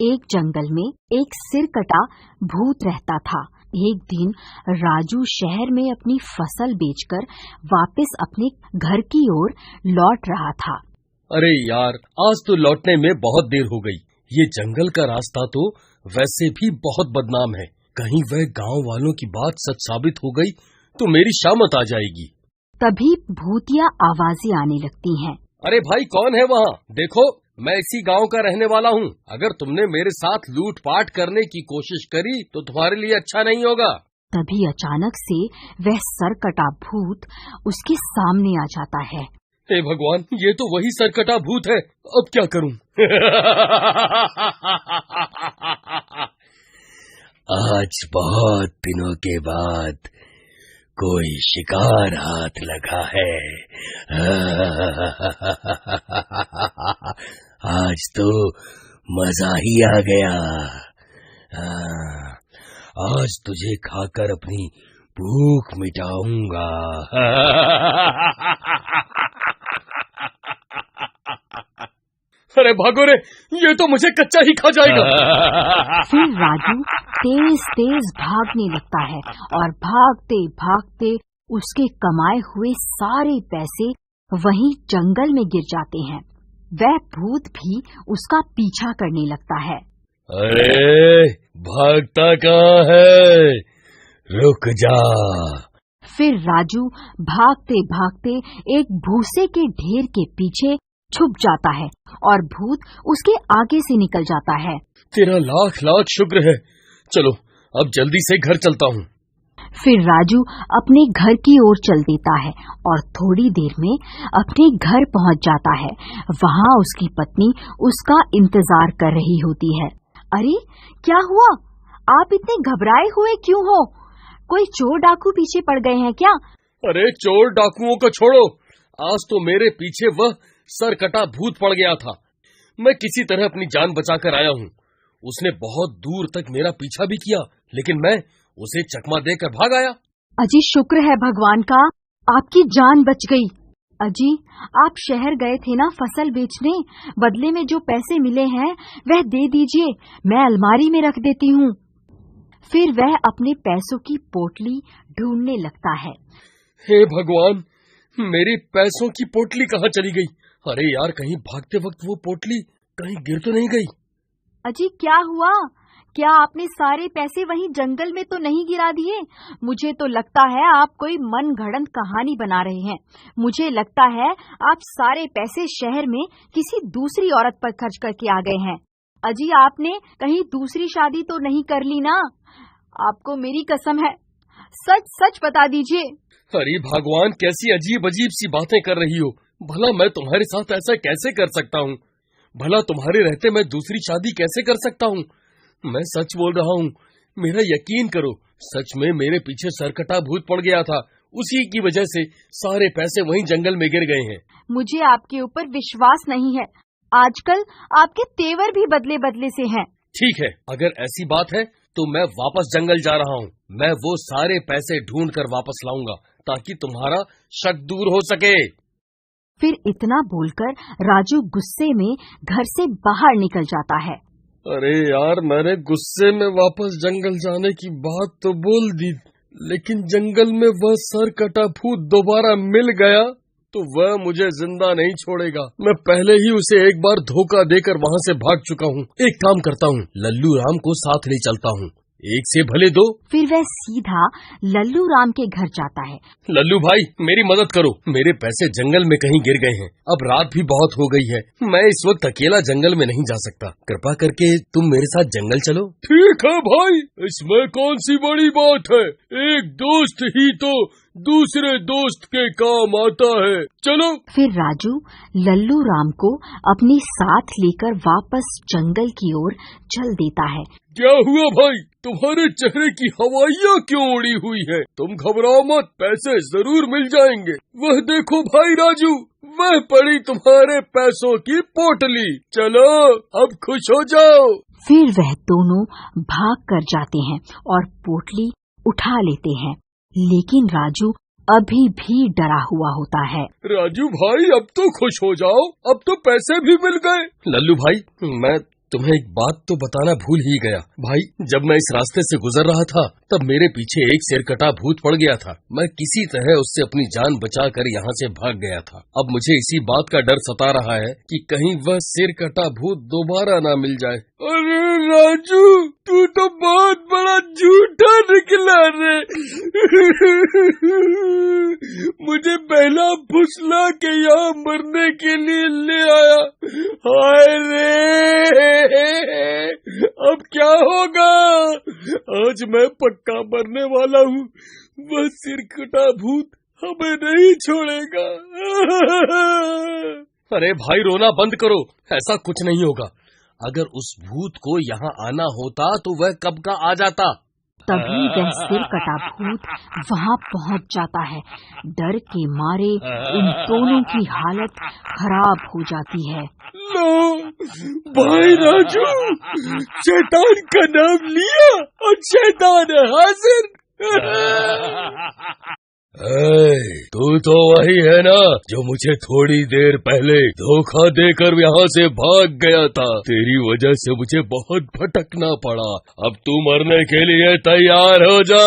एक जंगल में एक सिरकटा भूत रहता था। एक दिन राजू शहर में अपनी फसल बेचकर वापस अपने घर की ओर लौट रहा था। अरे यार, आज तो लौटने में बहुत देर हो गई। ये जंगल का रास्ता तो वैसे भी बहुत बदनाम है। कहीं वह गांव वालों की बात सच साबित हो गई तो मेरी शामत आ जाएगी। तभी भूतिया आवाजें आने लगती हैं। अरे भाई, कौन है वहाँ? देखो, मैं इसी गांव का रहने वाला हूँ। अगर तुमने मेरे साथ लूटपाट करने की कोशिश करी तो तुम्हारे लिए अच्छा नहीं होगा। तभी अचानक से वह सरकटा भूत उसके सामने आ जाता है। हे भगवान, ये तो वही सरकटा भूत है। अब क्या करूँ? आज बहुत दिनों के बाद कोई शिकार हाथ लगा है। आज तो मजा ही आ गया। आज तुझे खाकर अपनी भूख मिटाऊंगा। अरे भागो रे, ये तो मुझे कच्चा ही खा जाएगा। फिर राजू तेज तेज भागने लगता है और भागते भागते उसके कमाए हुए सारे पैसे वहीं जंगल में गिर जाते हैं। वह भूत भी उसका पीछा करने लगता है। अरे भागता कहाँ है? रुक जा। फिर राजू भागते भागते एक भूसे के ढेर के पीछे छुप जाता है और भूत उसके आगे से निकल जाता है। तेरा लाख लाख शुक्र है। चलो अब जल्दी से घर चलता हूँ। फिर राजू अपने घर की ओर चल देता है और थोड़ी देर में अपने घर पहुँच जाता है। वहाँ उसकी पत्नी उसका इंतजार कर रही होती है। अरे क्या हुआ? आप इतने घबराए हुए क्यों हो? कोई चोर डाकू पीछे पड़ गए हैं क्या? अरे चोर डाकुओं को छोड़ो। आज तो मेरे पीछे वह सरकटा भूत पड़ गया था। मैं किसी तरह अपनी जान बचाकर आया हूँ। उसने बहुत दूर तक मेरा पीछा भी किया, लेकिन मैं उसे चकमा देकर भाग आया। अजी शुक्र है भगवान का, आपकी जान बच गई। अजी आप शहर गए थे ना फसल बेचने, बदले में जो पैसे मिले हैं वह दे दीजिए, मैं अलमारी में रख देती हूँ। फिर वह अपने पैसों की पोटली ढूंढने लगता है। हे भगवान, मेरी पैसों की पोटली कहाँ चली गई? अरे यार, कहीं भागते वक्त वो पोटली कहीं गिर तो नहीं गई? अजी क्या हुआ? क्या आपने सारे पैसे वहीं जंगल में तो नहीं गिरा दिए? मुझे तो लगता है आप कोई मनगढ़ंत कहानी बना रहे हैं। मुझे लगता है आप सारे पैसे शहर में किसी दूसरी औरत पर खर्च करके आ गए हैं। अजी आपने कहीं दूसरी शादी तो नहीं कर ली ना? आपको मेरी कसम है, सच सच बता दीजिए। अरे भगवान, कैसी अजीब अजीब सी बातें कर रही हो। भला मैं तुम्हारे साथ ऐसा कैसे कर सकता हूँ? भला तुम्हारे रहते मैं दूसरी शादी कैसे कर सकता हूँ? मैं सच बोल रहा हूँ, मेरा यकीन करो। सच में मेरे पीछे सरकटा भूत पड़ गया था। उसी की वजह से सारे पैसे वहीं जंगल में गिर गए हैं। मुझे आपके ऊपर विश्वास नहीं है। आजकल आपके तेवर भी बदले बदले से हैं। ठीक है, अगर ऐसी बात है तो मैं वापस जंगल जा रहा हूँ। मैं वो सारे पैसे ढूंढ कर वापस लाऊंगा ताकि तुम्हारा शक दूर हो सके। फिर इतना बोलकर राजू गुस्से में घर से बाहर निकल जाता है। अरे यार, मैंने गुस्से में वापस जंगल जाने की बात तो बोल दी, लेकिन जंगल में वह सरकटा भूत दोबारा मिल गया तो वह मुझे जिंदा नहीं छोड़ेगा। मैं पहले ही उसे एक बार धोखा देकर वहाँ से भाग चुका हूँ। एक काम करता हूँ, लल्लू राम को साथ ले चलता हूँ। एक से भले दो। फिर वह सीधा लल्लू राम के घर जाता है। लल्लू भाई, मेरी मदद करो। मेरे पैसे जंगल में कहीं गिर गए हैं। अब रात भी बहुत हो गई है। मैं इस वक्त अकेला जंगल में नहीं जा सकता। कृपा करके तुम मेरे साथ जंगल चलो। ठीक है भाई, इसमें कौन सी बड़ी बात है। एक दोस्त ही तो दूसरे दोस्त के काम आता है। चलो। फिर राजू लल्लू राम को अपने साथ लेकर वापस जंगल की ओर चल देता है। क्या हुआ भाई, तुम्हारे चेहरे की हवाइयाँ क्यों उड़ी हुई है? तुम घबराओ मत, पैसे जरूर मिल जाएंगे। वह देखो भाई राजू, वह पड़ी तुम्हारे पैसों की पोटली। चलो अब खुश हो जाओ। फिर वह दोनों भाग कर जाते हैं और पोटली उठा लेते हैं, लेकिन राजू अभी भी डरा हुआ होता है। राजू भाई, अब तो खुश हो जाओ, अब तो पैसे भी मिल गए। लल्लू भाई, मैं तुम्हें एक बात तो बताना भूल ही गया भाई। जब मैं इस रास्ते से गुजर रहा था तब मेरे पीछे एक सिरकटा भूत पड़ गया था। मैं किसी तरह उससे अपनी जान बचाकर यहाँ से भाग गया था। अब मुझे इसी बात का डर सता रहा है कि कहीं वह सिरकटा भूत दोबारा ना मिल जाए। अरे राजू, तू तो बहुत बड़ा झूठा निकला रे। मुझे पहला फुसला के यहाँ मरने के लिए ले आया। हाय रे, अब क्या होगा? आज मैं पक्का मरने वाला हूँ। वह सिरकटा भूत हमें नहीं छोड़ेगा। अरे भाई, रोना बंद करो। ऐसा कुछ नहीं होगा। अगर उस भूत को यहाँ आना होता तो वह कब का आ जाता। तभी वह सिरकटा भूत वहाँ पहुँच जाता है। डर के मारे उन दोनों की हालत खराब हो जाती है। लो भाई राजू, शैतान का नाम लिया और शैतान हाजिर। तू तो वही है ना जो मुझे थोड़ी देर पहले धोखा देकर यहाँ से भाग गया था। तेरी वजह से मुझे बहुत भटकना पड़ा। अब तू मरने के लिए तैयार हो जा।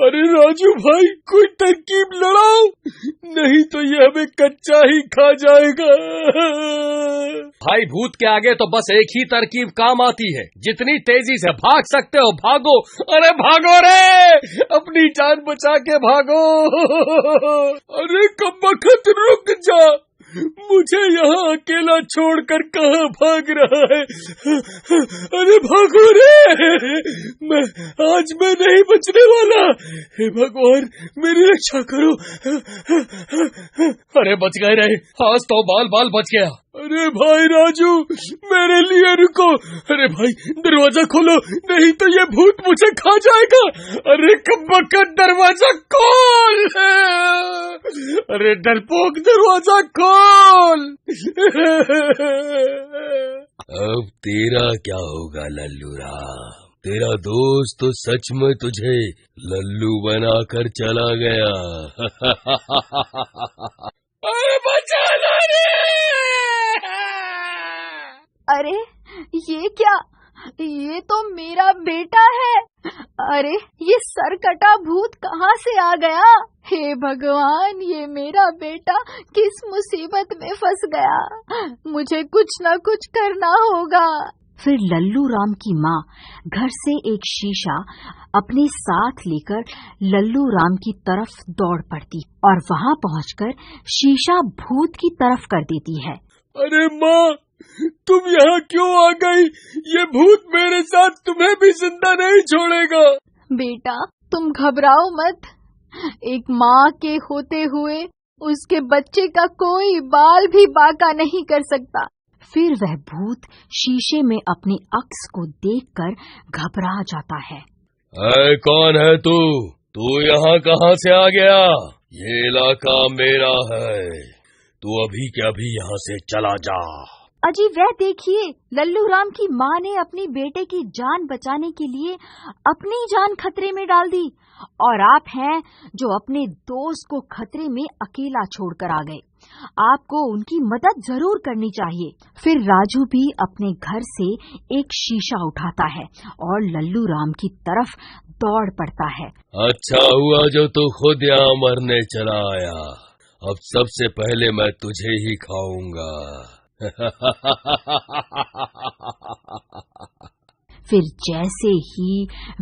अरे राजू भाई, कोई तरकीब लड़ाओ, नहीं तो ये हमें कच्चा ही खा जाएगा। भाई, भूत के आगे तो बस एक ही तरकीब काम आती है। जितनी तेजी से भाग सकते हो भागो। अरे भागो रे, अपनी जान बचा के भागो। अरे कमबख्त, रुक जा। मुझे यहाँ अकेला छोड़कर कहाँ भाग रहा है? अरे भागो रे, आज मैं नहीं बचने वाला। हे भगवान, मेरी रक्षा करो। अरे बच गए रे, आज तो बाल बाल बच गया। अरे भाई राजू, मेरे लिए रुको। अरे भाई, दरवाजा खोलो, नहीं तो ये भूत मुझे खा जाएगा। अरे कमबख्त, दरवाजा खोल। अरे डरपोक, दरवाजा खोल। अब तेरा क्या होगा लल्लू राम? तेरा दोस्त तो सच में तुझे लल्लू बनाकर चला गया। अरे बचाना रे। अरे ये क्या? ये तो मेरा बेटा है। अरे ये सरकटा भूत कहाँ से आ गया? हे भगवान, ये मेरा बेटा किस मुसीबत में फंस गया। मुझे कुछ न कुछ करना होगा। फिर लल्लू राम की माँ घर से एक शीशा अपने साथ लेकर लल्लू राम की तरफ दौड़ पड़ती और वहाँ पहुँचकर शीशा भूत की तरफ कर देती है। अरे माँ, तुम यहाँ क्यों आ गई? ये भूत मेरे साथ तुम्हें भी जिंदा नहीं छोड़ेगा। बेटा, तुम घबराओ मत। एक माँ के होते हुए उसके बच्चे का कोई बाल भी बांका नहीं कर सकता। फिर वह भूत शीशे में अपने अक्स को देखकर घबरा जाता है। ऐ कौन है तू? तू यहाँ कहाँ से आ गया? ये इलाका मेरा है। तू अभी के अभी यहाँ से चला जा। अजी वह देखिए, लल्लू राम की माँ ने अपनी बेटे की जान बचाने के लिए अपनी जान खतरे में डाल दी और आप हैं जो अपने दोस्त को खतरे में अकेला छोड़कर आ गए। आपको उनकी मदद जरूर करनी चाहिए। फिर राजू भी अपने घर से एक शीशा उठाता है और लल्लू राम की तरफ दौड़ पड़ता है। अच्छा हुआ जो तू खुद यहाँ मरने चला आया। अब सबसे पहले मैं तुझे ही खाऊंगा। फिर जैसे ही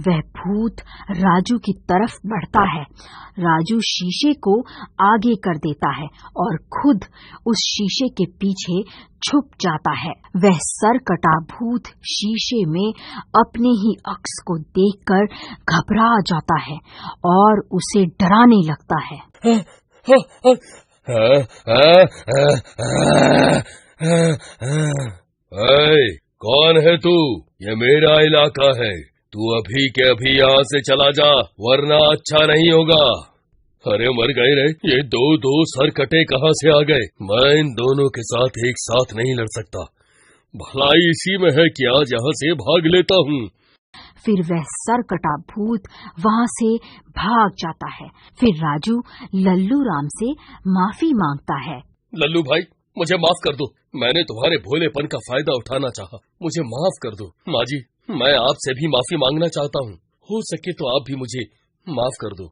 वह भूत राजू की तरफ बढ़ता है, राजू शीशे को आगे कर देता है और खुद उस शीशे के पीछे छुप जाता है। वह सरकटा भूत शीशे में अपने ही अक्स को देखकर घबरा जाता है और उसे डराने लगता है। कौन है तू? ये मेरा इलाका है। तू अभी के अभी यहाँ से चला जा, वरना अच्छा नहीं होगा। अरे मर गए रे, ये दो सरकटे कहाँ से आ गए? मैं इन दोनों के साथ एक साथ नहीं लड़ सकता। भलाई इसी में है कि आज यहाँ से भाग लेता हूँ। फिर वह सरकटा भूत वहाँ से भाग जाता है। फिर राजू लल्लू राम से माफी मांगता है। लल्लू भाई, मुझे माफ कर दो। मैंने तुम्हारे भोलेपन का फायदा उठाना चाहा, मुझे माफ कर दो। माँ जी, मैं आपसे भी माफी मांगना चाहता हूँ। हो सके तो आप भी मुझे माफ कर दो।